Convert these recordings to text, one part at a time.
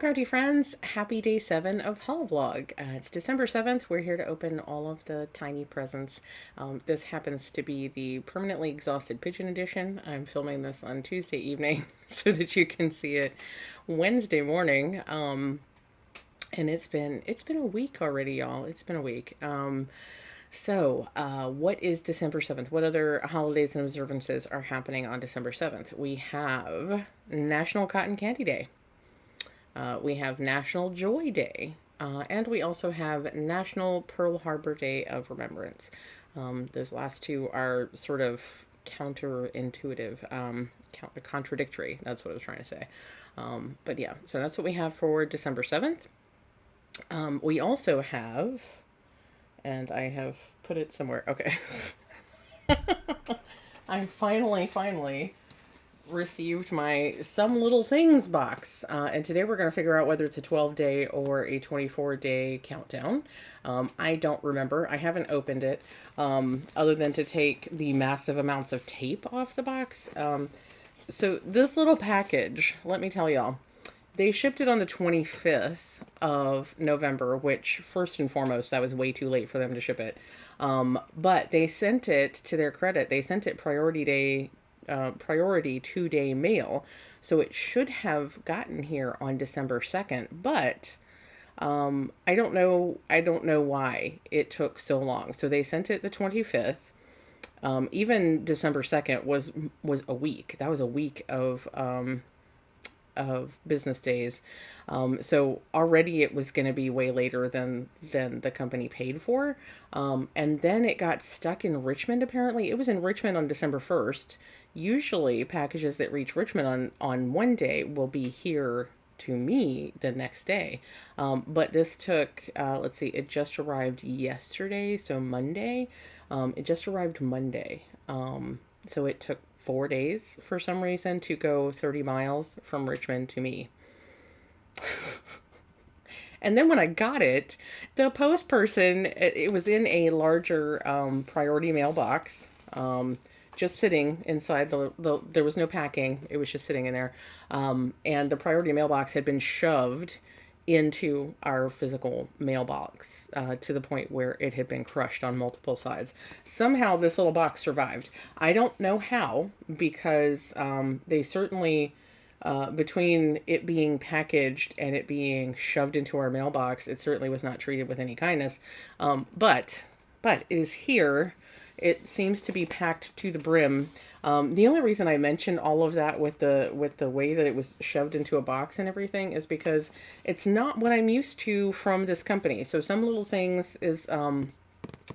crafty friends, happy day 7 of Holi-Vlog. It's December 7th. We're here to open all of the tiny presents. This happens to be the Permanently Exhausted Pigeon edition. I'm filming this on Tuesday evening so that you can see it Wednesday morning. And it's been a week already, y'all. It's been a week. What is December 7th? What other holidays and observances are happening on December 7th? We have National Cotton Candy Day. We have National Joy Day. And we also have National Pearl Harbor Day of Remembrance. Those last two are sort of counterintuitive, contradictory. That's what I was trying to say. But yeah, so that's what we have for December 7th. We also have, and I have put it somewhere. Okay. I finally received my Some Little Things box. And today we're going to figure out whether it's a 12-day or a 24-day countdown. I don't remember. I haven't opened it other than to take the massive amounts of tape off the box. So this little package, let me tell y'all, they shipped it on the 25th of November, which first and foremost, that was way too late for them to ship it. But they sent it, to their credit, they sent it priority 2-day mail. So it should have gotten here on December 2nd, but I don't know why it took so long. So they sent it the 25th. Even December 2nd was a week. That was a week of business days. So already it was going to be way later than the company paid for. And then it got stuck in Richmond, apparently. It was in Richmond on December 1st. Usually packages that reach Richmond on one day will be here to me the next day. But this took, let's see, it just arrived yesterday, so Monday. It just arrived Monday. So it took 4 days for some reason to go 30 miles from Richmond to me. And then when I got it, the post person, it was in a larger priority mailbox, just sitting inside there was no packing. It was just sitting in there. And the priority mailbox had been shoved into our physical mailbox to the point where it had been crushed on multiple sides. Somehow this little box survived. I don't know how, because they certainly, between it being packaged and it being shoved into our mailbox, it certainly was not treated with any kindness. But it is here. It seems to be packed to the brim. The only reason I mentioned all of that with the way that it was shoved into a box and everything is because it's not what I'm used to from this company. So Some Little Things is a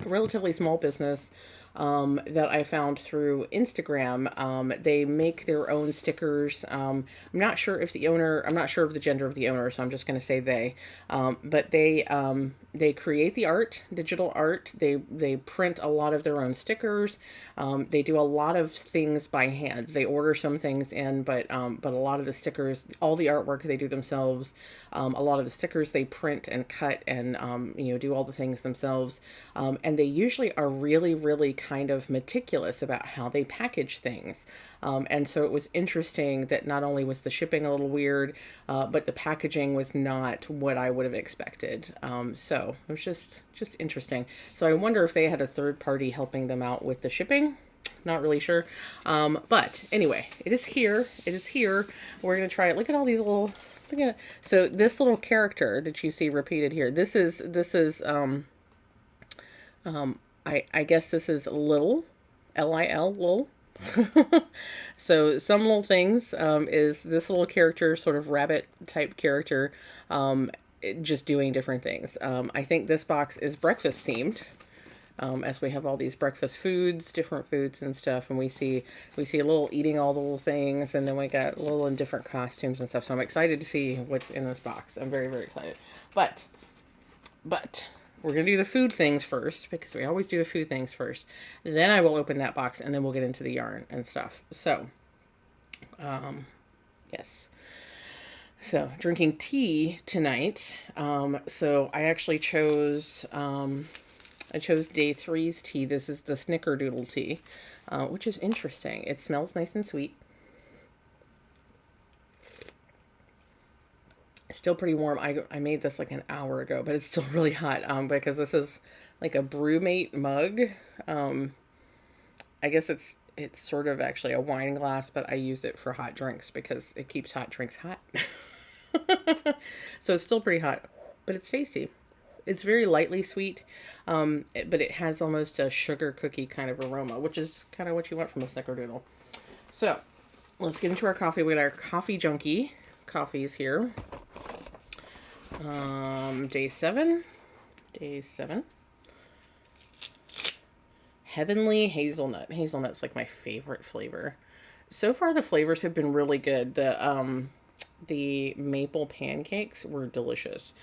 relatively small business that I found through Instagram. They make their own stickers. I'm not sure if I'm not sure of the gender of the owner, so I'm just going to say they. But they create the art, digital art. They print a lot of their own stickers. They do a lot of things by hand. They order some things in, but a lot of the stickers, all the artwork they do themselves. A lot of the stickers they print and cut and do all the things themselves. And they usually are really, really kind of meticulous about how they package things. And so it was interesting that not only was the shipping a little weird, but the packaging was not what I would have expected. So it was just interesting. So I wonder if they had a third party helping them out with the shipping. Not really sure. But anyway, it is here. It is here. We're going to try it. Look at all these little, look at it. So this little character that you see repeated here, this is I guess this is Lil, L-I-L, Lil. So Some Little Things is this little character, sort of rabbit type character, just doing different things. I think this box is breakfast themed, as we have all these breakfast foods, different foods and stuff, and we see a little eating all the little things, and then we got a little in different costumes and stuff. So I'm excited to see what's in this box. I'm very, very excited. But we're going to do the food things first, because we always do the food things first. Then I will open that box, and then we'll get into the yarn and stuff. So, yes. So, drinking tea tonight. So I actually chose day 3's tea. This is the Snickerdoodle tea, which is interesting. It smells nice and sweet. Still pretty warm. I made this like an hour ago, but it's still really hot because this is like a brewmate mug. I guess it's sort of actually a wine glass, but I use it for hot drinks because it keeps hot drinks hot. So it's still pretty hot, but it's tasty. It's very lightly sweet, but it has almost a sugar cookie kind of aroma, which is kind of what you want from a snickerdoodle. So let's get into our coffee. We got our coffee junkie coffees here. Day 7. Day 7. Heavenly Hazelnut. Hazelnut's like my favorite flavor. So far the flavors have been really good. The maple pancakes were delicious.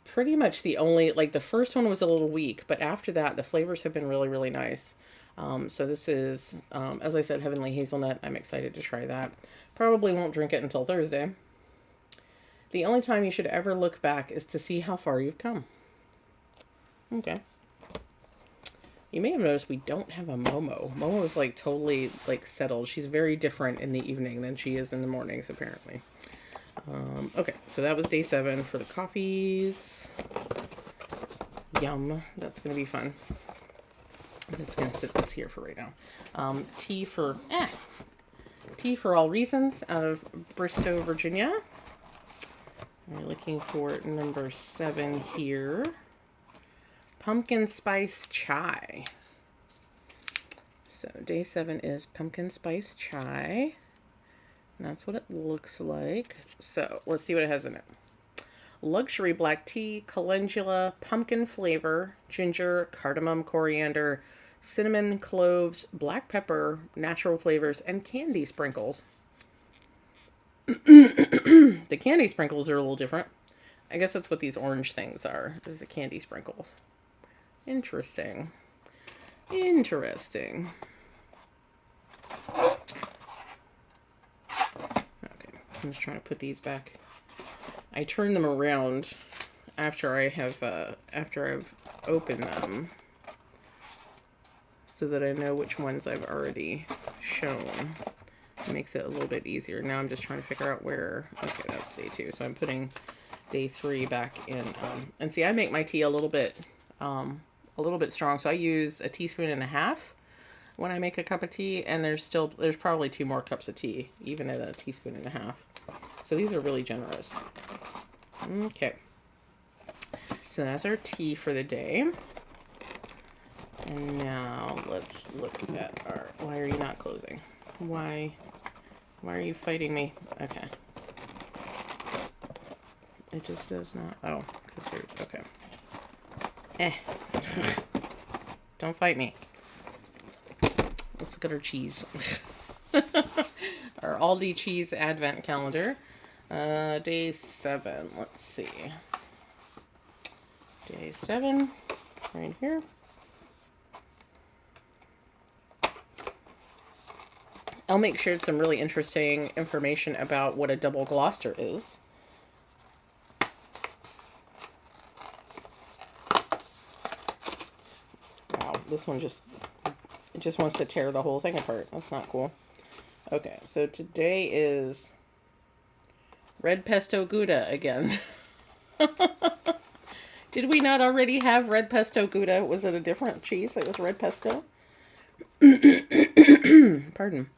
Pretty much the only, like the first one was a little weak, but after that the flavors have been really, really nice. So this is, as I said, Heavenly Hazelnut. I'm excited to try that. Probably won't drink it until Thursday. The only time you should ever look back is to see how far you've come. Okay. You may have noticed we don't have a Momo. Momo is like totally like settled. She's very different in the evening than she is in the mornings, apparently. Okay, so that was day 7 for the coffees. Yum. That's going to be fun. It's going to sit this here for right now. Tea for All Reasons out of Bristow, Virginia. We're looking for number 7 here. Pumpkin spice chai. So day 7 is pumpkin spice chai. And that's what it looks like. So let's see what it has in it. Luxury black tea, calendula, pumpkin flavor, ginger, cardamom, coriander, cinnamon, cloves, black pepper, natural flavors, and candy sprinkles. The candy sprinkles are a little different. I guess that's what these orange things are. These are candy sprinkles. Interesting. Interesting. Okay, I'm just trying to put these back. I turn them around after I've opened them, so that I know which ones I've already shown. It makes it a little bit easier. Now I'm just trying to figure out where. Okay, that's day 2. So I'm putting day 3 back in. And see, I make my tea a little bit strong. So I use a teaspoon and a half when I make a cup of tea, and there's probably 2 more cups of tea, even at a teaspoon and a half. So these are really generous. Okay. So that's our tea for the day. And now let's look at our, why are you not closing? Why are you fighting me? Okay. It just does not, oh, okay. Don't fight me. Let's look at our cheese. Our Aldi cheese advent calendar. Day 7. Let's see. Day 7. Right here. Elmick shared some really interesting information about what a double Gloucester is. Wow, this one just wants to tear the whole thing apart. That's not cool. Okay, so today is red pesto Gouda again. Did we not already have red pesto Gouda? Was it a different cheese that was red pesto? Pardon.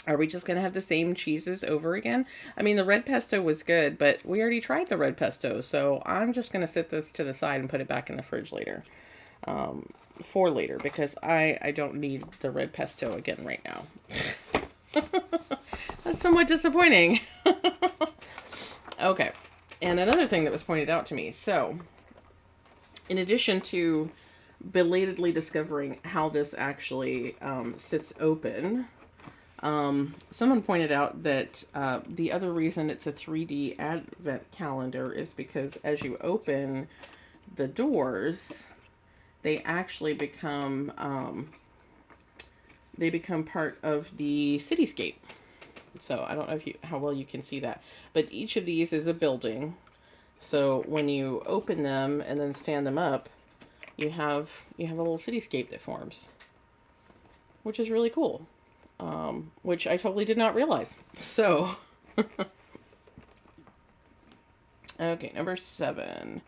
Are we just going to have the same cheeses over again? I mean, the red pesto was good, but we already tried the red pesto, so I'm just going to set this to the side and put it back in the fridge later. For later, because I don't need the red pesto again right now. That's somewhat disappointing. Okay. And another thing that was pointed out to me. So, in addition to belatedly discovering how this actually sits open, someone pointed out that the other reason it's a 3D advent calendar is because as you open the doors, they actually become part of the cityscape. So I don't know how well you can see that, but each of these is a building. So when you open them and then stand them up, you have a little cityscape that forms, which is really cool. Which I totally did not realize. So Okay, number 7.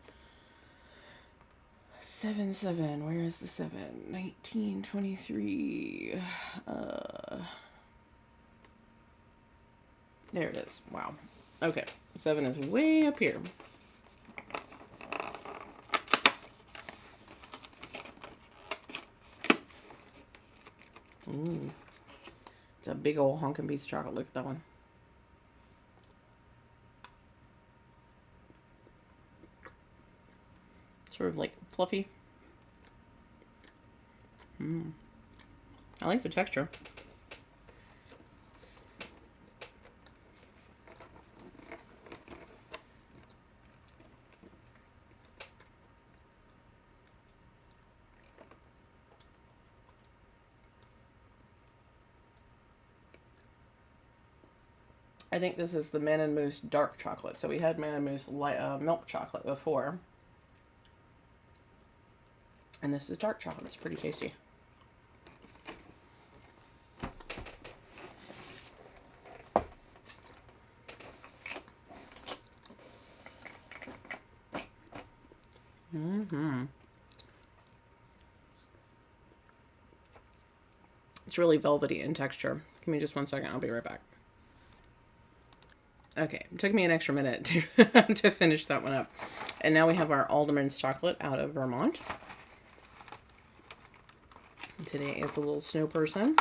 7, 7. Where is the 7? 1923. There it is. Wow. Okay, 7 is way up here. It's a big old honking piece of chocolate. Look at that one. Sort of like fluffy. I like the texture. I think this is the Man and Moose dark chocolate. So we had Man and Moose milk chocolate before. And this is dark chocolate. It's pretty tasty. It's really velvety in texture. Give me just 1 second. I'll be right back. Okay, it took me an extra minute to finish that one up. And now we have our Alderman's chocolate out of Vermont. And today is a little snow person.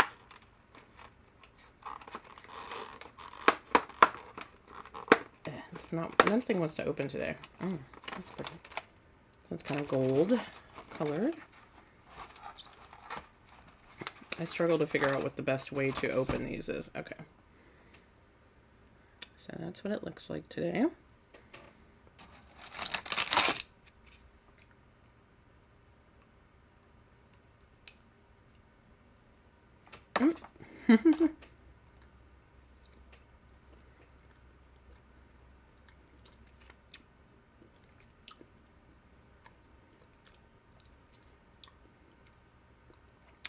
It's not, nothing wants to open today. Oh, that's pretty. So it's kind of gold colored. I struggle to figure out what the best way to open these is. Okay. So that's what it looks like today.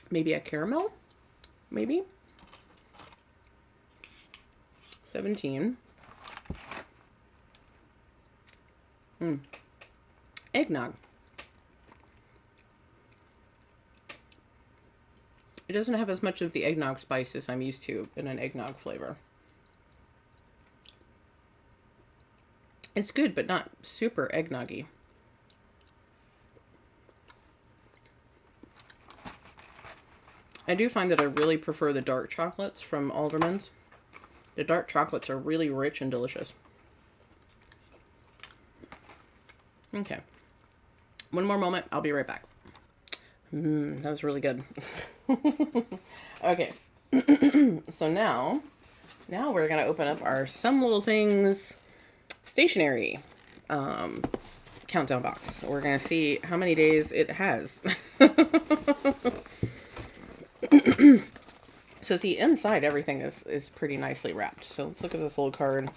Maybe a caramel? Maybe? 17. Eggnog. It doesn't have as much of the eggnog spice as I'm used to in an eggnog flavor. It's good, but not super eggnoggy. I do find that I really prefer the dark chocolates from Alderman's. The dark chocolates are really rich and delicious. Okay. One more moment. I'll be right back. That was really good. Okay. So now we're going to open up our Some Little Things stationery countdown box. We're going to see how many days it has. So see, inside everything is pretty nicely wrapped. So let's look at this little card.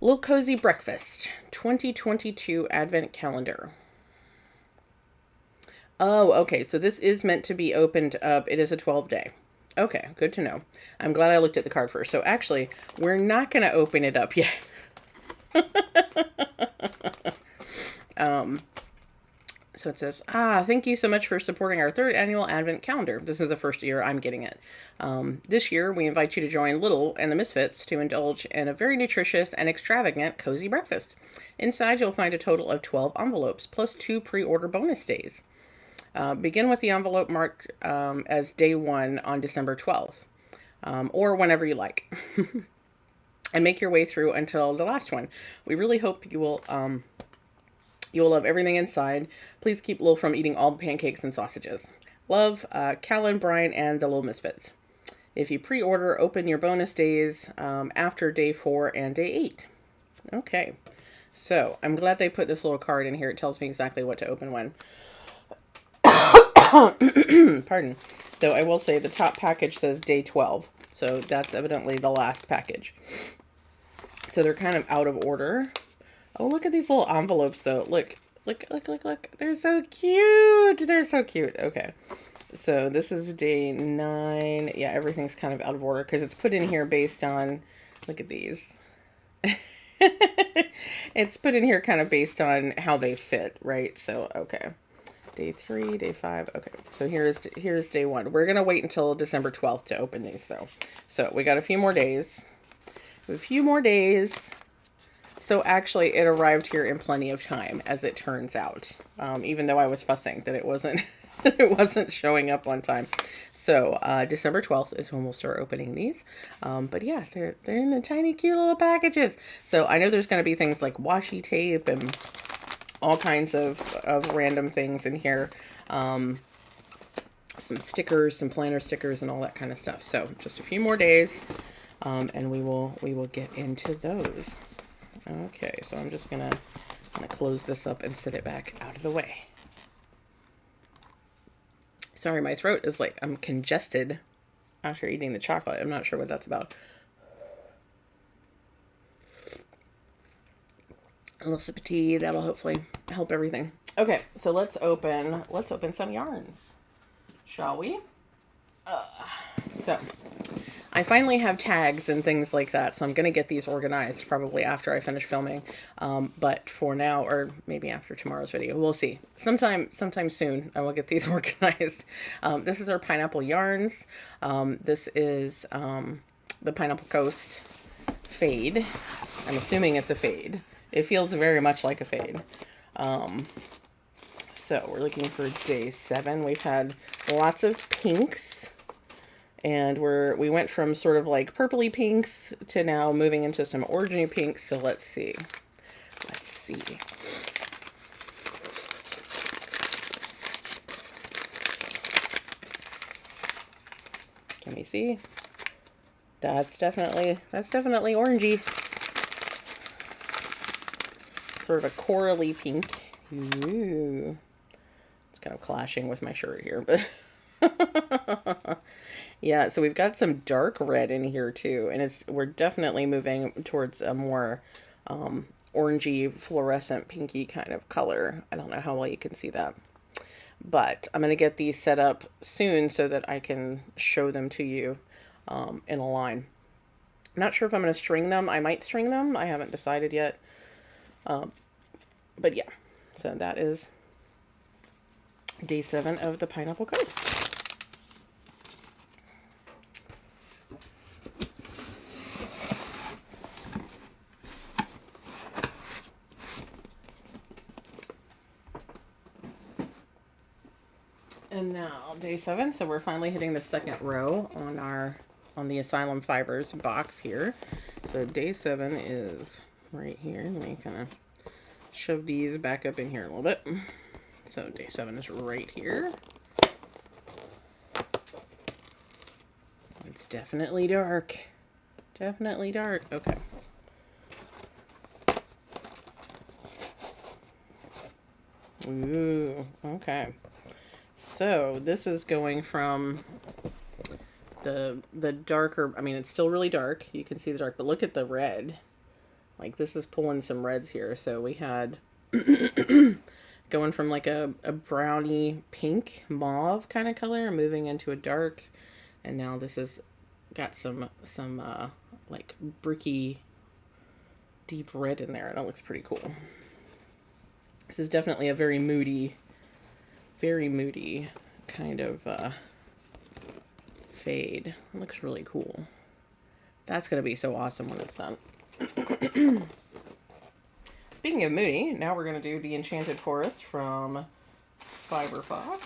Little Cozy Breakfast 2022 Advent Calendar. Oh, okay. So this is meant to be opened up. It is a 12-day. Okay, good to know. I'm glad I looked at the card first. So actually, we're not going to open it up yet. So it says, thank you so much for supporting our 3rd annual Advent calendar. This is the first year I'm getting it. This year, we invite you to join Little and the Misfits to indulge in a very nutritious and extravagant cozy breakfast. Inside, you'll find a total of 12 envelopes, plus 2 pre-order bonus days. Begin with the envelope marked as day 1 on December 12th, or whenever you like. And make your way through until the last one. We really hope you will love everything inside. Please keep Lil from eating all the pancakes and sausages. Love, Callan, Brian, and the Little Misfits. If you pre-order, open your bonus days after day 4 and day 8. Okay. So, I'm glad they put this little card in here. It tells me exactly what to open when. Pardon. Though I will say the top package says day 12. So, that's evidently the last package. So, they're kind of out of order. Oh, look at these little envelopes, though. Look. They're so cute. They're so cute. Okay. So this is day 9. Yeah, everything's kind of out of order because it's put in here based on, look at these. It's put in here kind of based on how they fit, right? So, okay. Day 3, day 5. Okay, so here's day 1. We're going to wait until December 12th to open these, though. So, we got a few more days. A few more days. So, actually, it arrived here in plenty of time, as it turns out. Even though I was fussing that it wasn't... it wasn't showing up on time. So December 12th is when we'll start opening these. But yeah, they're in the tiny cute little packages. So I know there's going to be things like washi tape and all kinds of random things in here. Some stickers, some planner stickers and all that kind of stuff. So just a few more days and we will get into those. Okay, so I'm just gonna close this up and set it back out of the way. Sorry, my throat is like, I'm congested after eating the chocolate. I'm not sure what that's about. A little sip of tea, that'll hopefully help everything. Okay, so let's open some yarns, shall we? So I finally have tags and things like that, so I'm going to get these organized probably after I finish filming. But for now, or maybe after tomorrow's video, we'll see. Sometime soon, I will get these organized. This is our pineapple yarns. This is the Pineapple Coast fade. I'm assuming it's a fade. It feels very much like a fade. So we're looking for day 7. We've had lots of pinks. And we went from sort of like purpley pinks to now moving into some orangey pinks. So let's see. Let's see. Can we see? That's definitely orangey. Sort of a corally pink. Ooh. It's kind of clashing with my shirt here, but yeah, so we've got some dark red in here too, and we're definitely moving towards a more orangey, fluorescent, pinky kind of color. I don't know how well you can see that, but I'm gonna get these set up soon so that I can show them to you in a line. I'm not sure if I'm gonna string them. I might string them. I haven't decided yet, but yeah. So that is day 7 of the Pineapple Coast. And now day 7, so we're finally hitting the second row on the Asylum Fibers box here. So day 7 is right here. Let me kind of shove these back up in here a little bit. So day 7 is right here. It's definitely dark. Definitely dark. Okay. Ooh, okay. So this is going from the darker, I mean, it's still really dark. You can see the dark, but look at the red. Like, this is pulling some reds here. So we had going from like a browny pink mauve kind of color, moving into a dark, and now this has got some like bricky deep red in there. That looks pretty cool. This is definitely a very moody kind of fade. It looks really cool. That's gonna be so awesome when it's done. Speaking of moody, now we're going to do the Enchanted Forest from Fiber Fox.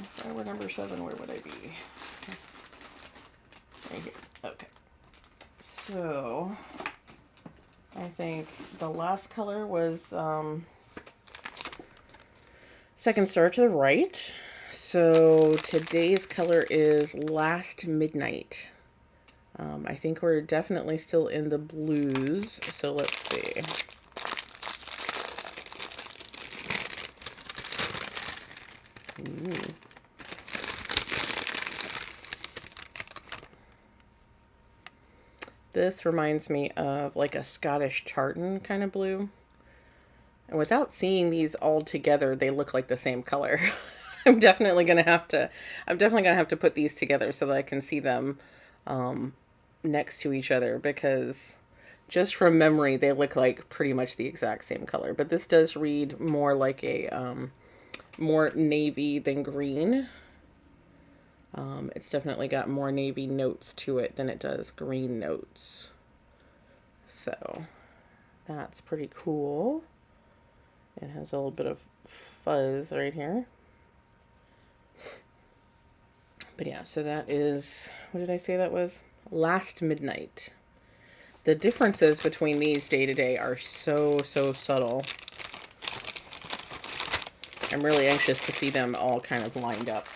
Fiber number 7, where would I be? Right here. Okay. So, I think the last color was second star to the right. So, today's color is Last Midnight. I think we're definitely still in the blues, so let's see. Ooh. This reminds me of like a Scottish tartan kind of blue. And without seeing these all together, they look like the same color. I'm definitely gonna have to put these together so that I can see them next to each other, because just from memory, they look like pretty much the exact same color. But this does read more like a more navy than green. It's definitely got more navy notes to it than it does green notes. So that's pretty cool. It has a little bit of fuzz right here. But yeah, so that is, what did I say that was? Last Midnight. The differences between these day to day are so subtle. I'm really anxious to see them all kind of lined up.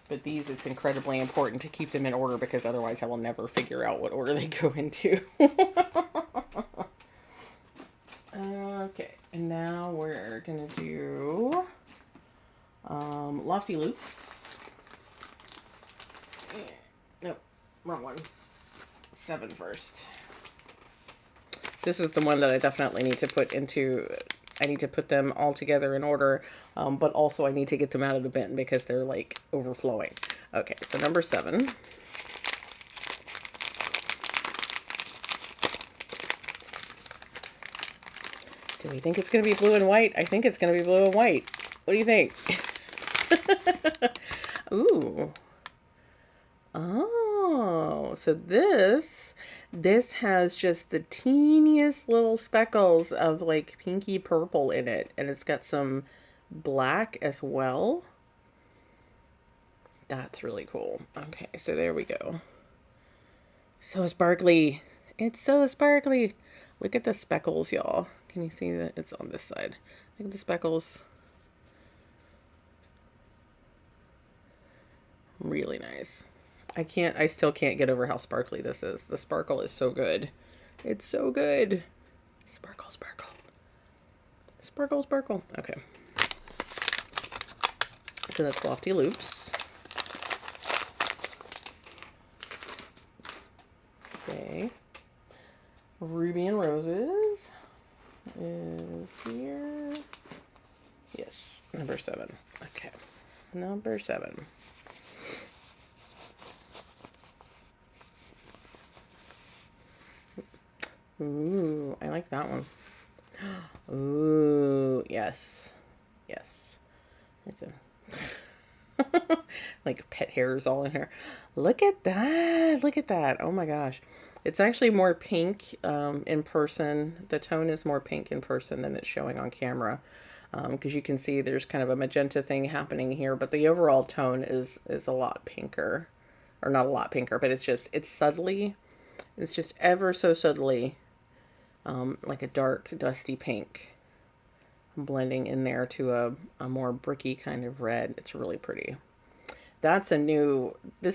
But these, it's incredibly important to keep them in order because otherwise I will never figure out what order they go into. Okay, and now we're gonna do Lofty Loops. Nope, wrong one. 7 first. This is the one that I definitely need to put into, I need to put them all together in order, but also I need to get them out of the bin because they're like overflowing. Okay, so number 7. Do we think it's going to be blue and white? I think it's going to be blue and white. What do you think? Ooh. Oh, so this has just the teeniest little speckles of like pinky purple in it, and it's got some black as well. That's really cool. Okay, so there we go. So sparkly. It's so sparkly. Look at the speckles, y'all. Can you see that? It's on this side. Look at the speckles. Really nice. I still can't get over how sparkly this is. The sparkle is so good. It's so good. Sparkle, sparkle. Sparkle, sparkle. Okay. So that's Lofty Loops. Okay. Ruby and Roses is here. Yes, number 7. Okay. Number 7. Ooh, I like that one. Ooh, yes. Yes. It's a like pet hairs all in here. Look at that. Look at that. Oh my gosh. It's actually more pink in person. The tone is more pink in person than it's showing on camera. Because you can see there's kind of a magenta thing happening here, but the overall tone is a lot pinker. Or not a lot pinker, but it's just ever so subtly like a dark, dusty pink blending in there to a more bricky kind of red. It's really pretty. This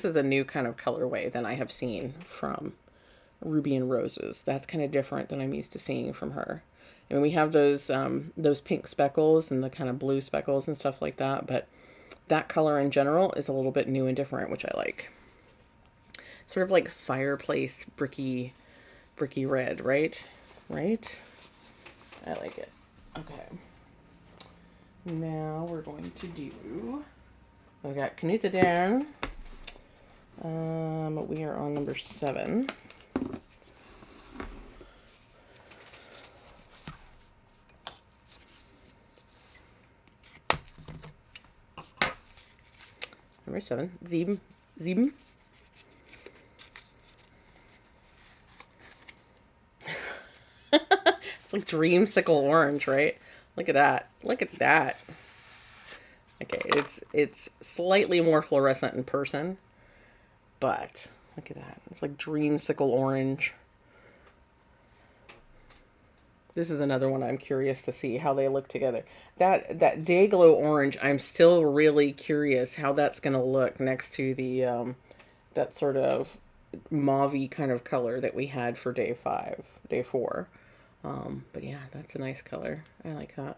is a new kind of colorway than I have seen from Ruby and Roses. That's kind of different than I'm used to seeing from her. And we have those pink speckles and the kind of blue speckles and stuff like that, but that color in general is a little bit new and different, which I like. Sort of like fireplace bricky red, right? Right? I like it. Okay. Now we're going to do, we got Knutta down. We are on number 7. Number 7. Sieben. It's like dreamsicle orange, right? Look at that. Look at that. Okay, it's slightly more fluorescent in person, but look at that. It's like dreamsicle orange. This is another one I'm curious to see how they look together. That Dayglow orange, I'm still really curious how that's going to look next to the that sort of mauve-y kind of color that we had for day 4. But yeah, that's a nice color. I like that.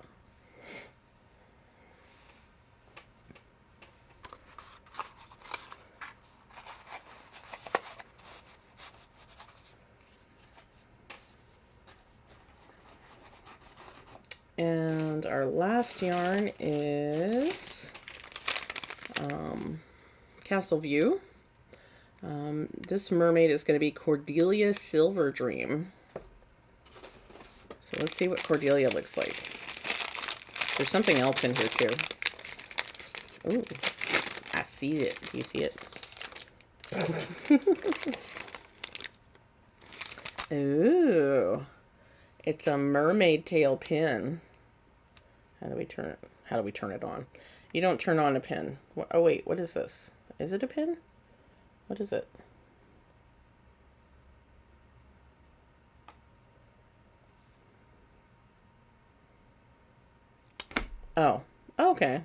And our last yarn is Castle View. This mermaid is going to be Cordelia Silver Dream. So let's see what Cordelia looks like. There's something else in here too. Ooh, I see it. Do you see it? Ooh, it's a mermaid tail pin. How do we turn it? How do we turn it on? You don't turn on a pin. Oh wait, what is this? Is it a pin? What is it? Oh, okay.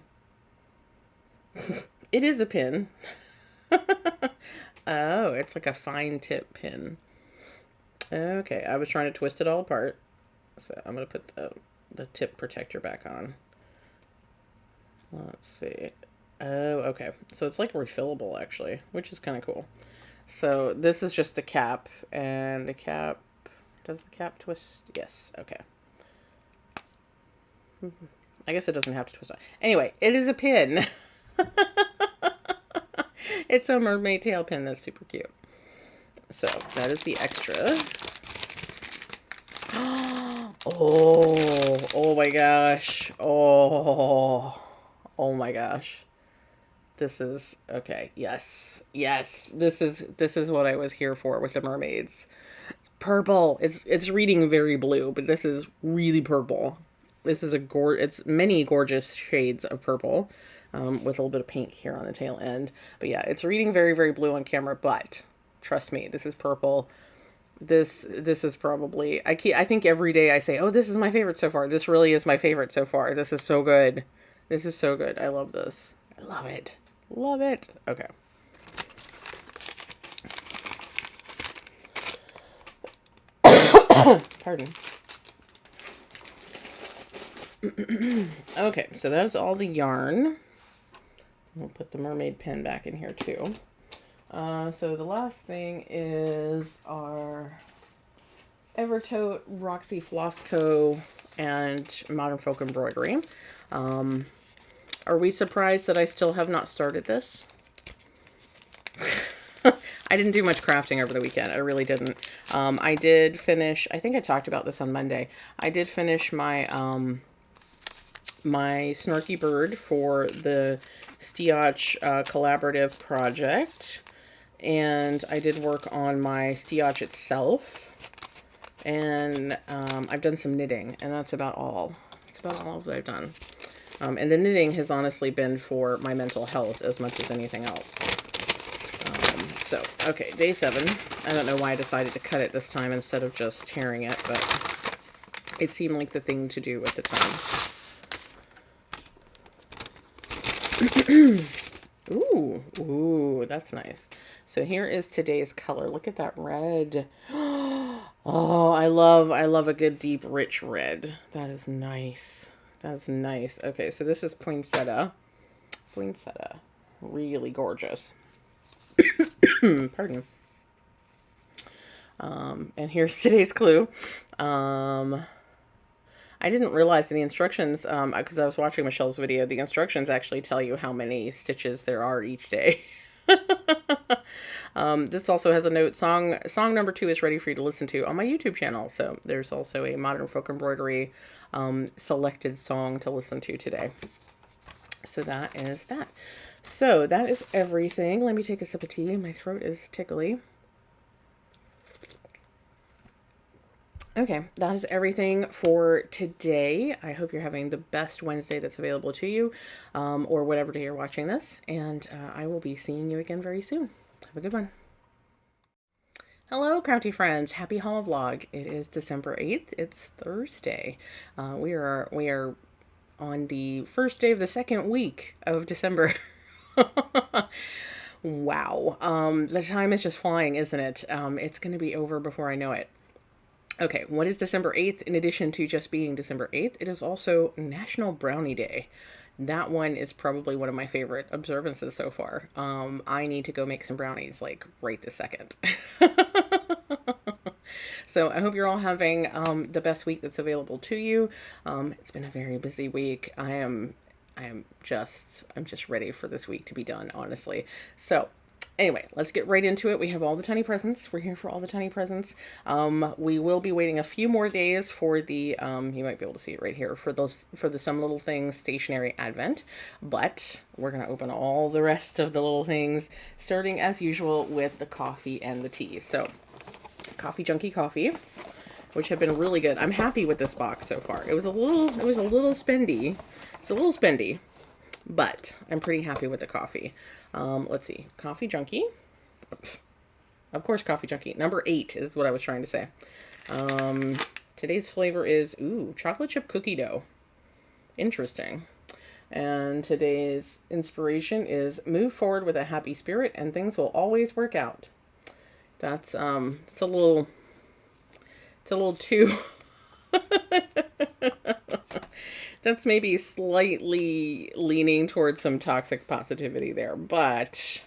It is a pin. Oh, it's like a fine tip pin. Okay, I was trying to twist it all apart. So I'm going to put the tip protector back on. Let's see. Oh, okay. So it's like refillable, actually, which is kind of cool. So this is just the cap, and the cap... Does the cap twist? Yes, okay. I guess it doesn't have to twist on. Anyway, it is a pin. It's a mermaid tail pin that's super cute. So that is the extra. Oh my gosh. Oh my gosh. This is okay. Yes. Yes. This is what I was here for with the mermaids. It's purple. It's reading very blue, but this is really purple. This is it's many gorgeous shades of purple, with a little bit of pink here on the tail end. But yeah, it's reading very, very blue on camera, but trust me, this is purple. This is probably, I think every day I say, oh, this is my favorite so far. This really is my favorite so far. This is so good. This is so good. I love this. I love it. Love it. Okay. Pardon. Okay, so that's all the yarn. We'll put the mermaid pen back in here too. So the last thing is our Evertote Roxy Floss Co. and Modern Folk Embroidery. Are we surprised that I still have not started this? I didn't do much crafting over the weekend. I really didn't. I did finish, I think I talked about this on Monday. I did finish my my Snarky Bird for the Stitch collaborative project. And I did work on my Stitch itself. And I've done some knitting, and that's about all. That's about all that I've done. And the knitting has honestly been for my mental health as much as anything else. So, okay, day 7. I don't know why I decided to cut it this time instead of just tearing it, but it seemed like the thing to do at the time. Ooh, that's nice. So here is today's color. Look at that red. Oh, I love a good deep rich red. That is nice. That's nice. Okay, so this is poinsettia. Poinsettia. Really gorgeous. Pardon. And here's today's clue. I didn't realize in the instructions, because I was watching Michelle's video, the instructions actually tell you how many stitches there are each day. This also has a note. Song number 2 is ready for you to listen to on my YouTube channel. So there's also a Modern Folk Embroidery selected song to listen to today. So that is that. So that is everything. Let me take a sip of tea. My throat is tickly. Okay, that is everything for today. I hope you're having the best Wednesday that's available to you, or whatever day you're watching this. And I will be seeing you again very soon. Have a good one. Hello, crafty friends. Happy Holi-Vlog. It is December 8th. It's Thursday. We are on the first day of the second week of December. Wow. The time is just flying, isn't it? It's going to be over before I know it. Okay, what is December 8th? In addition to just being December 8th, it is also National Brownie Day. That one is probably one of my favorite observances so far. I need to go make some brownies, like, right this second. So I hope you're all having the best week that's available to you. It's been a very busy week. I'm just ready for this week to be done, honestly. So Anyway, let's get right into it. We have all the tiny presents. We're here for all the tiny presents. We will be waiting a few more days for the, you might be able to see it right here, for the Some Little Things stationary advent. But we're going to open all the rest of the little things, starting as usual with the coffee and the tea. So, Coffee Junkie coffee, which have been really good. I'm happy with this box so far. It was a little spendy. It's a little spendy, but I'm pretty happy with the coffee. Let's see. Coffee Junkie. Of course, Coffee Junkie. Number 8 is what I was trying to say. Today's flavor is, chocolate chip cookie dough. Interesting. And today's inspiration is move forward with a happy spirit and things will always work out. That's, it's a little too... That's maybe slightly leaning towards some toxic positivity there, but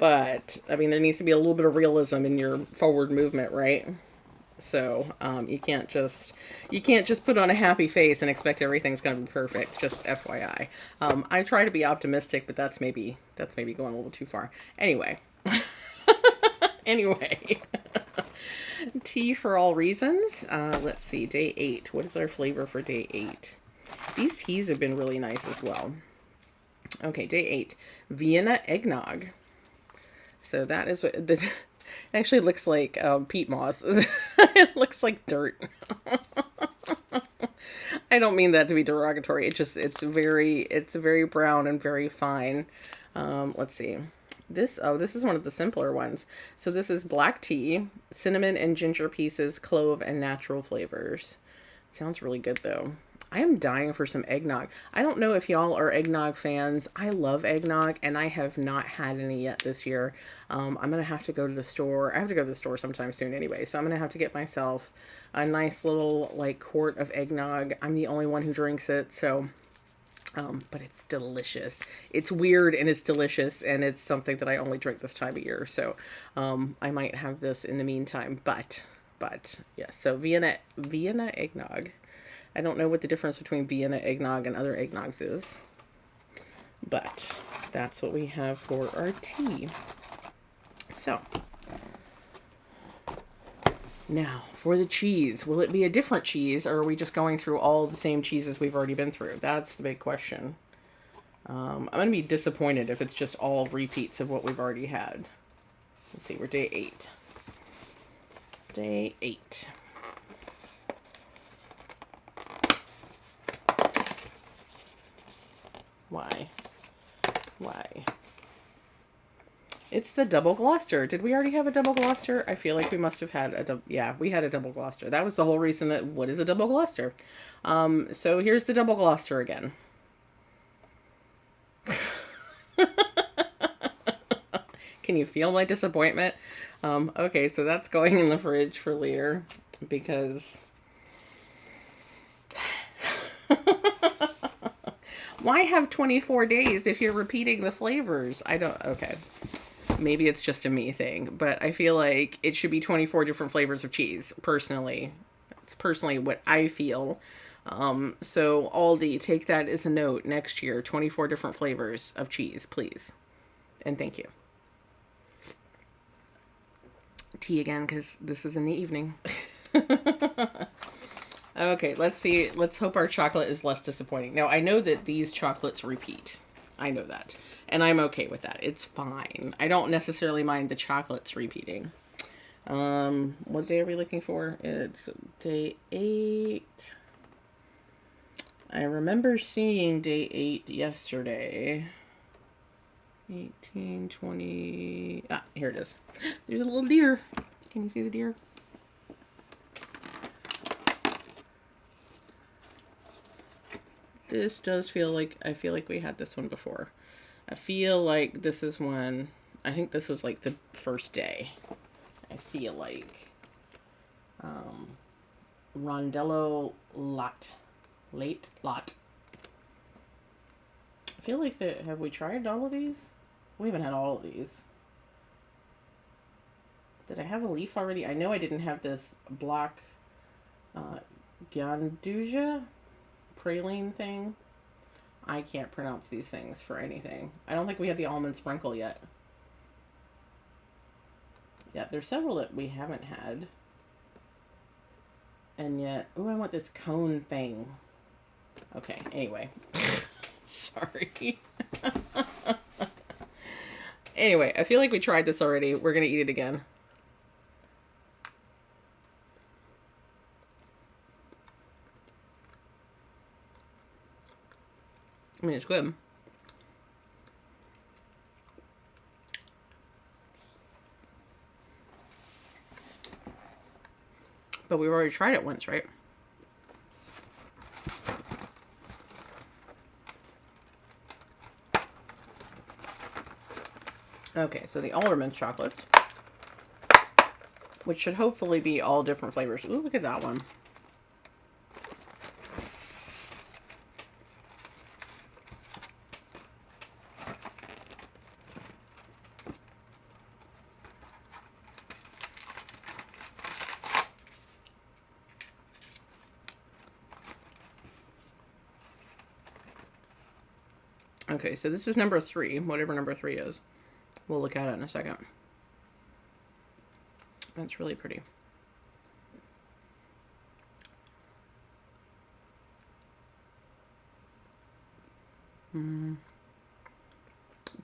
I mean, there needs to be a little bit of realism in your forward movement, right? So you can't just put on a happy face and expect everything's gonna be perfect. Just FYI. I try to be optimistic, but that's maybe going a little too far. Anyway, tea for all reasons. Let's see, day 8. What is our flavor for day 8? These teas have been really nice as well. Okay, day 8. Vienna eggnog. So that is what... It actually looks like peat moss. It looks like dirt. I don't mean that to be derogatory. It's very brown and very fine. Let's see. This is one of the simpler ones. So this is black tea, cinnamon and ginger pieces, clove, and natural flavors. Sounds really good though. I am dying for some eggnog. I don't know if y'all are eggnog fans. I love eggnog, and I have not had any yet this year. I'm going to have to go to the store. I have to go to the store sometime soon anyway, so I'm going to have to get myself a nice little, like, quart of eggnog. I'm the only one who drinks it, so... but it's delicious. It's weird, and it's delicious, and it's something that I only drink this time of year, so I might have this in the meantime, but, yeah, so Vienna eggnog. I don't know what the difference between Vienna eggnog and other eggnogs is. But that's what we have for our tea. So, now for the cheese. Will it be a different cheese, or are we just going through all the same cheeses we've already been through? That's the big question. I'm going to be disappointed if it's just all repeats of what we've already had. Let's see, we're day 8. Day 8. Why? It's the double Gloucester. Did we already have a double Gloucester? I feel like we must have had a double... Yeah, we had a double Gloucester. That was the whole reason that... What is a double Gloucester? So here's the double Gloucester again. Can you feel my disappointment? Okay, so that's going in the fridge for later because... Why have 24 days if you're repeating the flavors? I don't... Okay. Maybe it's just a me thing, but I feel like it should be 24 different flavors of cheese, personally. It's personally what I feel. So Aldi, take that as a note next year. 24 different flavors of cheese, please. And thank you. Tea again, because this is in the evening. Okay, let's see. Let's hope our chocolate is less disappointing. Now, I know that these chocolates repeat. I know that. And I'm okay with that. It's fine. I don't necessarily mind the chocolates repeating. What day are we looking for? It's day 8. I remember seeing day 8 yesterday. 18, 20... Ah, here it is. There's a little deer. Can you see the deer? This does feel like, I feel like we had this one before. I feel like this is one, I think this was like the first day. I feel like. Rondello Late Lot. I feel like that, have we tried all of these? We haven't had all of these. Did I have a leaf already? I know I didn't have this black Ganduja praline thing. I can't pronounce these things for anything. I don't think we had the almond sprinkle yet. Yeah, there's several that we haven't had. And yet, oh, I want this cone thing. Okay, anyway. Sorry. Anyway, I feel like we tried this already. We're going to eat it again. I mean, it's good. But we've already tried it once, right? Okay, so the almond chocolate, which should hopefully be all different flavors. Ooh, look at that one. Okay, so this is number 3, whatever number 3 is. We'll look at it in a second. That's really pretty. It's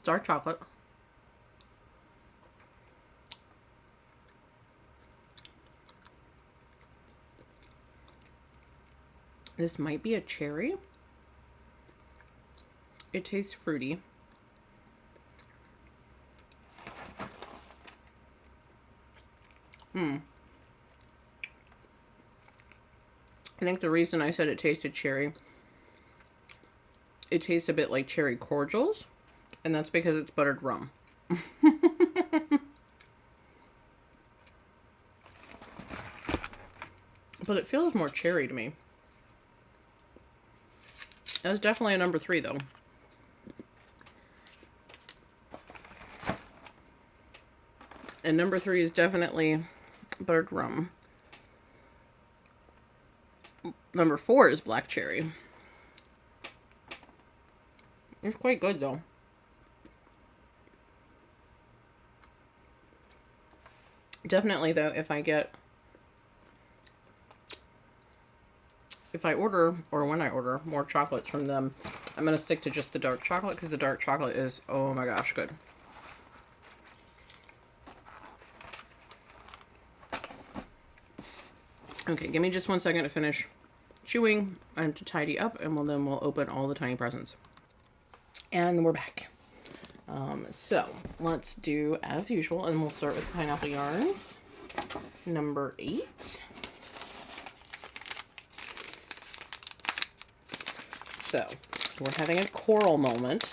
dark chocolate. This might be a cherry. It tastes fruity. I think the reason I said it tasted cherry, it tastes a bit like cherry cordials, and that's because it's buttered rum. But it feels more cherry to me. That's definitely a number 3, though. And number 3 is definitely buttered rum. Number 4 is black cherry. It's quite good, though. Definitely, though, if I order, or when I order, more chocolates from them, I'm going to stick to just the dark chocolate, because the dark chocolate is, oh my gosh, good. Okay, give me just 1 second to finish chewing and to tidy up, and then we'll open all the tiny presents. And we're back. So let's do as usual, and we'll start with pineapple yarns, number 8. So we're having a coral moment.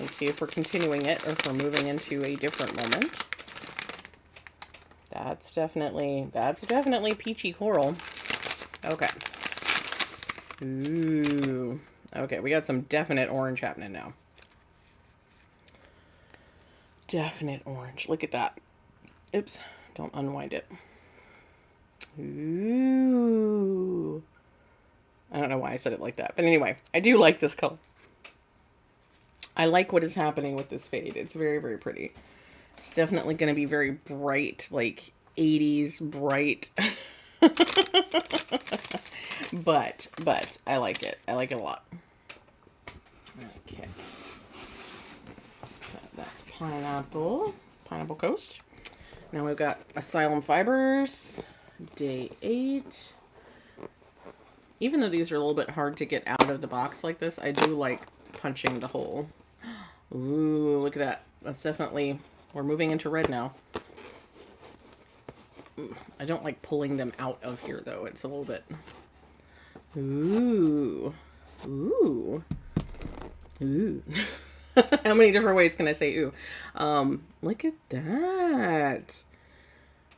Let's see if we're continuing it or if we're moving into a different moment. That's definitely peachy coral. Okay. Ooh. Okay, we got some definite orange happening now. Definite orange. Look at that. Oops. Don't unwind it. Ooh. I don't know why I said it like that. But anyway, I do like this color. I like what is happening with this fade. It's very, very pretty. It's definitely going to be very bright, like 80s bright. but I like it. I like it a lot. Okay. So that's pineapple coast. Now we've got Asylum Fibers, day 8. Even though these are a little bit hard to get out of the box like this, I do like punching the hole. Ooh, look at that. That's definitely, we're moving into red now. I don't like pulling them out of here though. It's a little bit. Ooh. Ooh. Ooh. How many different ways can I say ooh? Look at that.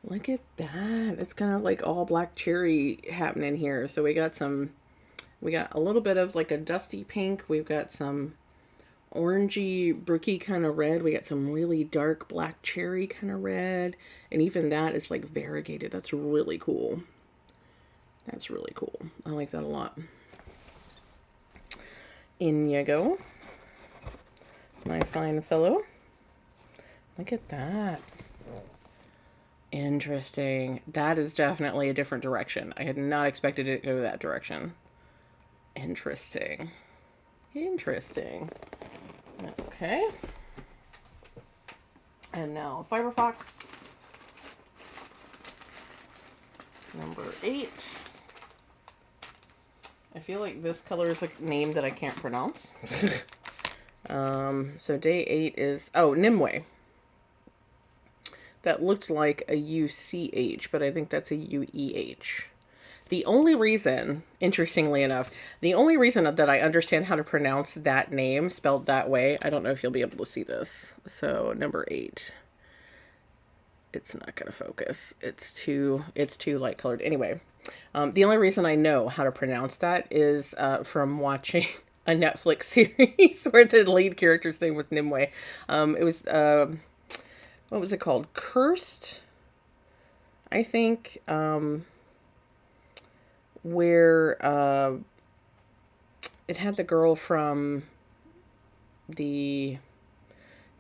Look at that. It's kind of like all black cherry happening here. So we got a little bit of like a dusty pink. We've got some orangey, brooky kind of red. We got some really dark black cherry kind of red. And even that is like variegated. That's really cool. That's really cool. I like that a lot. In you go. My fine fellow. Look at that. Interesting. That is definitely a different direction. I had not expected it to go that direction. Interesting. Interesting. Okay. And now Fiber Fox. Number 8. I feel like this color is a name that I can't pronounce. So day 8 is, oh, Nimue. That looked like a UCH, but I think that's a UEH. The only reason, interestingly enough, the only reason that I understand how to pronounce that name spelled that way, I don't know if you'll be able to see this. So number 8. It's not going to focus. It's too light colored. Anyway, the only reason I know how to pronounce that is from watching a Netflix series where the lead character's name was Nimue. It was, what was it called? Cursed, I think, where it had the girl from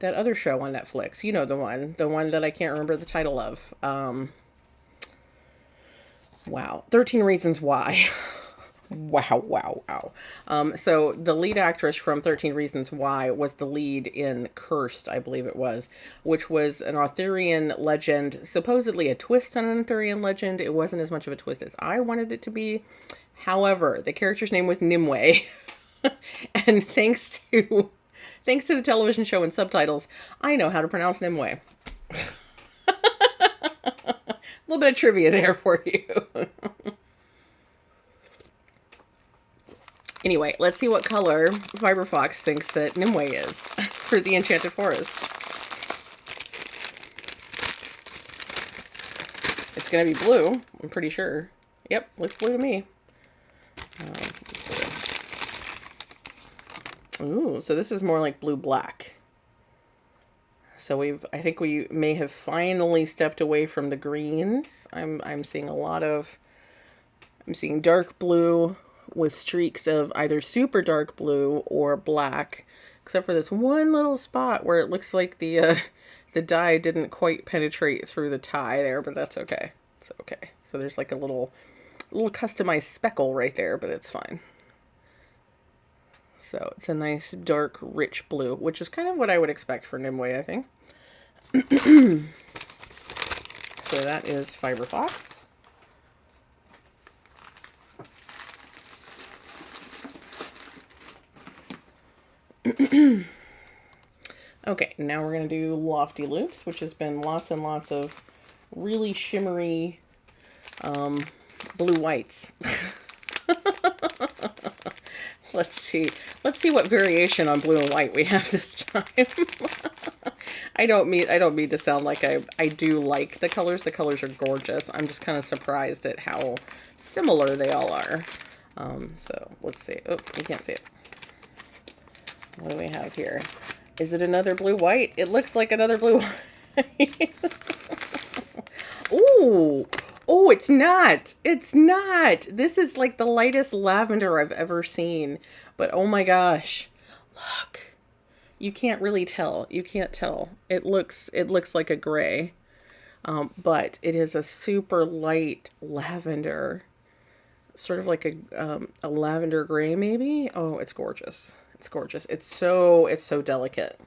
that other show on Netflix. You know, the one that I can't remember the title of. Wow. 13 Reasons Why. Wow. So the lead actress from 13 Reasons Why was the lead in Cursed, I believe it was, which was an Arthurian legend, supposedly a twist on an Arthurian legend. It wasn't as much of a twist as I wanted it to be. However, the character's name was Nimue. And thanks to the television show and subtitles, I know how to pronounce Nimue. A little bit of trivia there for you. Anyway, let's see what color Fiber Fox thinks that Nimue is for the Enchanted Forest. It's going to be blue, I'm pretty sure. Yep, looks blue to me. Ooh, so this is more like blue-black. So I think we may have finally stepped away from the greens. I'm seeing I'm seeing dark blue with streaks of either super dark blue or black, except for this one little spot where it looks like the dye didn't quite penetrate through the tie there, but that's okay. It's okay. So there's like a little customized speckle right there, but it's fine. So it's a nice dark rich blue, which is kind of what I would expect for Nimue, I think. So that is Fiber Fox. Okay, now we're going to do Lofty Loops, which has been lots and lots of really shimmery blue whites. Let's see what variation on blue and white we have this time. I don't mean to sound like I do like the colors. The colors are gorgeous. I'm just kind of surprised at how similar they all are. So let's see. Oh, you can't see it. What do we have here? Is it another blue white? It looks like another blue white. Ooh. Oh, it's not. It's not. This is like the lightest lavender I've ever seen. But oh my gosh. Look. You can't really tell. You can't tell. It looks like a gray. But it is a super light lavender. Sort of like a lavender gray maybe. Oh, it's gorgeous. It's gorgeous. It's so delicate.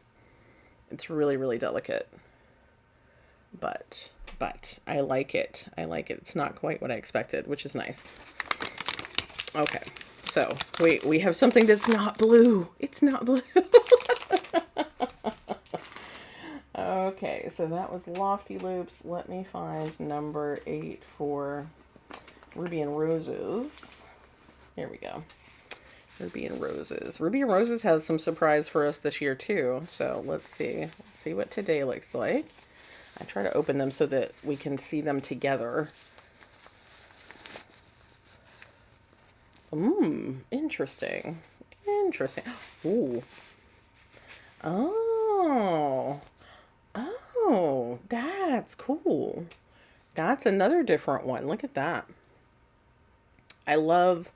It's really, really delicate. But I like it. I like it. It's not quite what I expected, which is nice. Okay. So, we have something that's not blue. It's not blue. Okay, so that was Lofty Loops. Let me find number 8 for Ruby and Roses. Here we go. Ruby and Roses. Ruby and Roses has some surprise for us this year too. So let's see. Let's see what today looks like. I try to open them so that we can see them together. Interesting. Interesting. Ooh. Oh. Oh, that's cool. That's another different one. Look at that. I love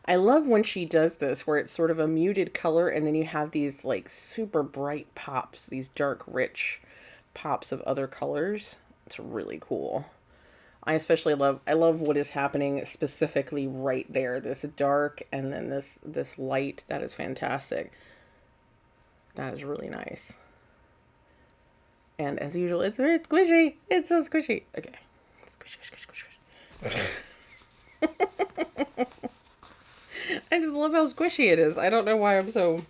when she does this, where it's sort of a muted color, and then you have these like super bright pops, these dark, rich pops of other colors. It's really cool. I especially I love what is happening specifically right there. This dark and then this light. That is fantastic. That is really nice. And as usual, it's very squishy. It's so squishy. Okay. Squish, squish, squish, squish. I just love how squishy it is. I don't know why I'm so...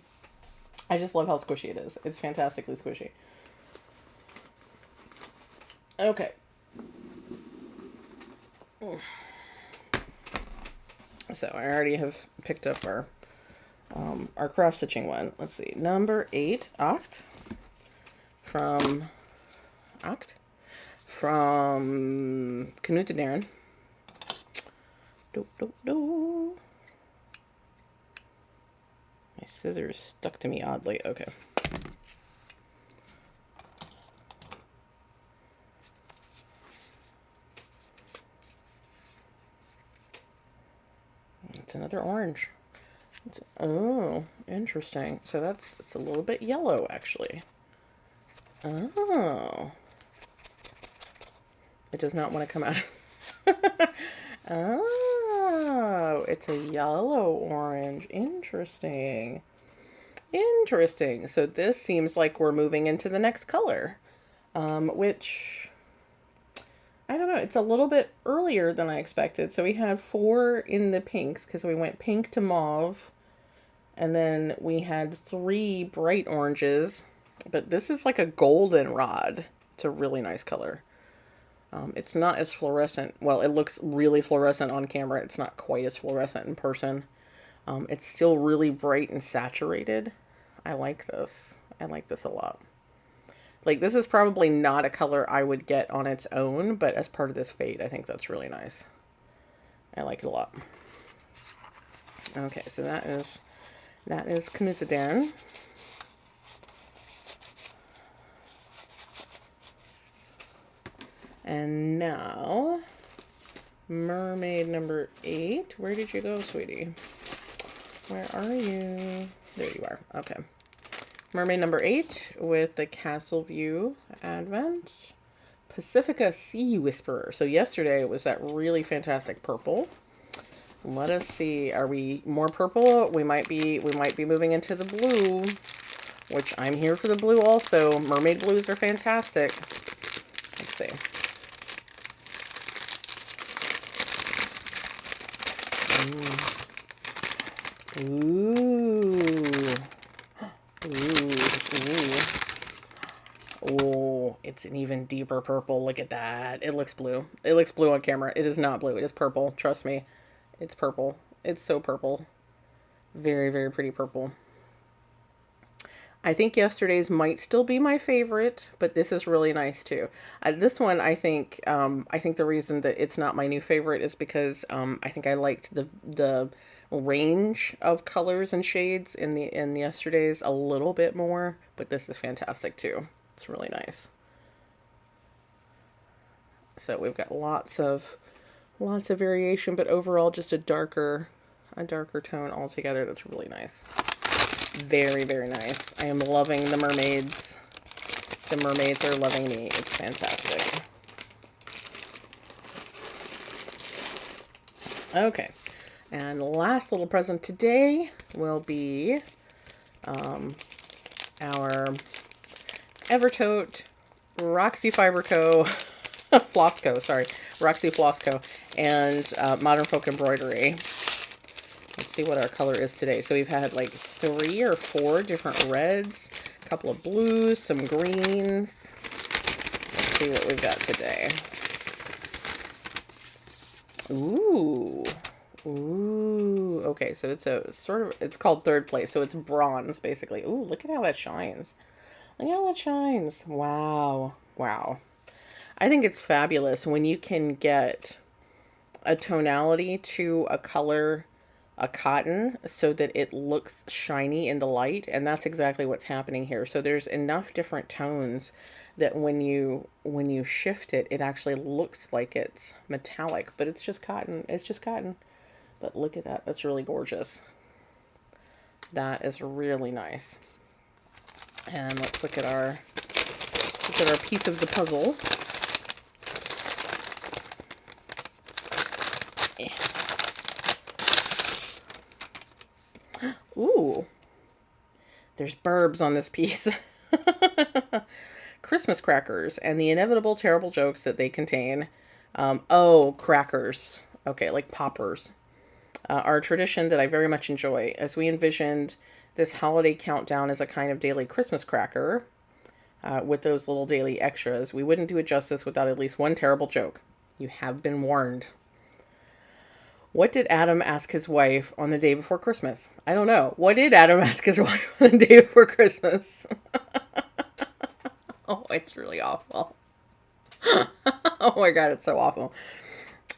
I just love how squishy it is. It's fantastically squishy. Okay. So I already have picked up our cross stitching one. Let's see, number 8, Oct, from Knut to Darren. My scissors stuck to me oddly. Okay. It's another orange. Oh, interesting. So it's a little bit yellow, actually. Oh. It does not want to come out. Oh, it's a yellow orange. Interesting. Interesting. So this seems like we're moving into the next color, which... I don't know. It's a little bit earlier than I expected. So we had 4 in the pinks because we went pink to mauve. And then we had 3 bright oranges. But this is like a golden rod. It's a really nice color. It's not as fluorescent. Well, it looks really fluorescent on camera. It's not quite as fluorescent in person. It's still really bright and saturated. I like this. I like this a lot. Like, this is probably not a color I would get on its own, but as part of this fade, I think that's really nice. I like it a lot. Okay, so that is Knutsedern. And now, mermaid number 8. Where did you go, sweetie? Where are you? There you are. Okay. Mermaid number 8 with the Castle View Advent. Pacifica Sea Whisperer. So yesterday it was that really fantastic purple. Let us see. Are we more purple? We might be moving into the blue, which I'm here for the blue also. Mermaid blues are fantastic. Let's see. Ooh. Ooh. Oh, it's an even deeper purple. Look at that. It looks blue. It looks blue on camera. It is not blue. It is purple. Trust me. It's purple. It's so purple. Very, very pretty purple. I think yesterday's might still be my favorite, but this is really nice too. This one, I think the reason that it's not my new favorite is because I think I liked the range of colors and shades in yesterday's a little bit more, but this is fantastic too. It's really nice. So we've got lots of variation, but overall just a darker tone altogether. That's really nice. Very, very nice. I am loving the mermaids. The mermaids are loving me. It's fantastic. Okay. And last little present today will be our Evertote Roxy Fiber Co. Flossco, sorry. Roxy Flossco and Modern Folk Embroidery. Let's see what our color is today. So we've had like 3 or 4 different reds, a couple of blues, some greens. Let's see what we've got today. Ooh. Ooh. Okay, so it's a sort of, it's called third place, so it's bronze basically. Ooh, look at how that shines. Look how that shines. Wow. Wow. I think it's fabulous when you can get a tonality to a color, a cotton, so that it looks shiny in the light, and that's exactly what's happening here. So there's enough different tones that when you shift it, it actually looks like it's metallic, but it's just cotton. It's just cotton. But look at that. That's really gorgeous. That is really nice. And let's look at our piece of the puzzle. Ooh. There's burbs on this piece. Christmas crackers and the inevitable terrible jokes that they contain. Oh, crackers. Okay, like poppers. Are a tradition that I very much enjoy, as we envisioned this holiday countdown as a kind of daily Christmas cracker with those little daily extras. We wouldn't do it justice without at least one terrible joke. You have been warned. What did Adam ask his wife on the day before Christmas? I don't know. What did Adam ask his wife on the day before Christmas? Oh, it's really awful. Oh my God, it's so awful.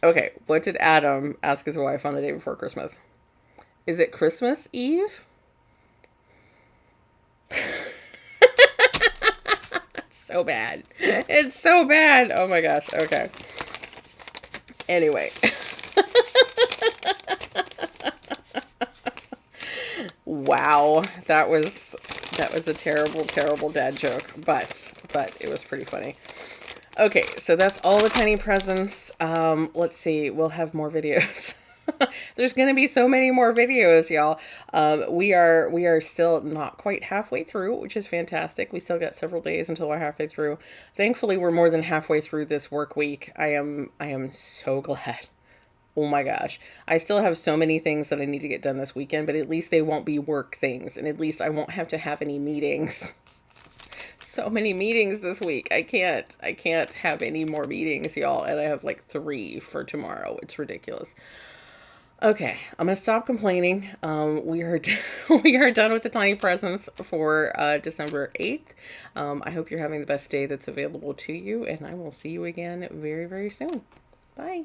Okay, what did Adam ask his wife on the day before Christmas? Is it Christmas Eve? It's so bad. It's so bad. Oh my gosh. Okay. Anyway. Wow, that was a terrible, terrible dad joke, but it was pretty funny. Okay, so that's all the tiny presents. Let's see, we'll have more videos. There's gonna be so many more videos, y'all. We are still not quite halfway through, which is fantastic. We still got several days until we're halfway through. Thankfully, we're more than halfway through this work week. I am so glad. Oh my gosh. I still have so many things that I need to get done this weekend, but at least they won't be work things, and at least I won't have to have any meetings. So many meetings this week. I can't have any more meetings, y'all, and I have like 3 for tomorrow. It's ridiculous. Okay, I'm gonna stop complaining. We are we are done with the tiny presents for December 8th. I hope you're having the best day that's available to you, and I will see you again very, very soon. Bye.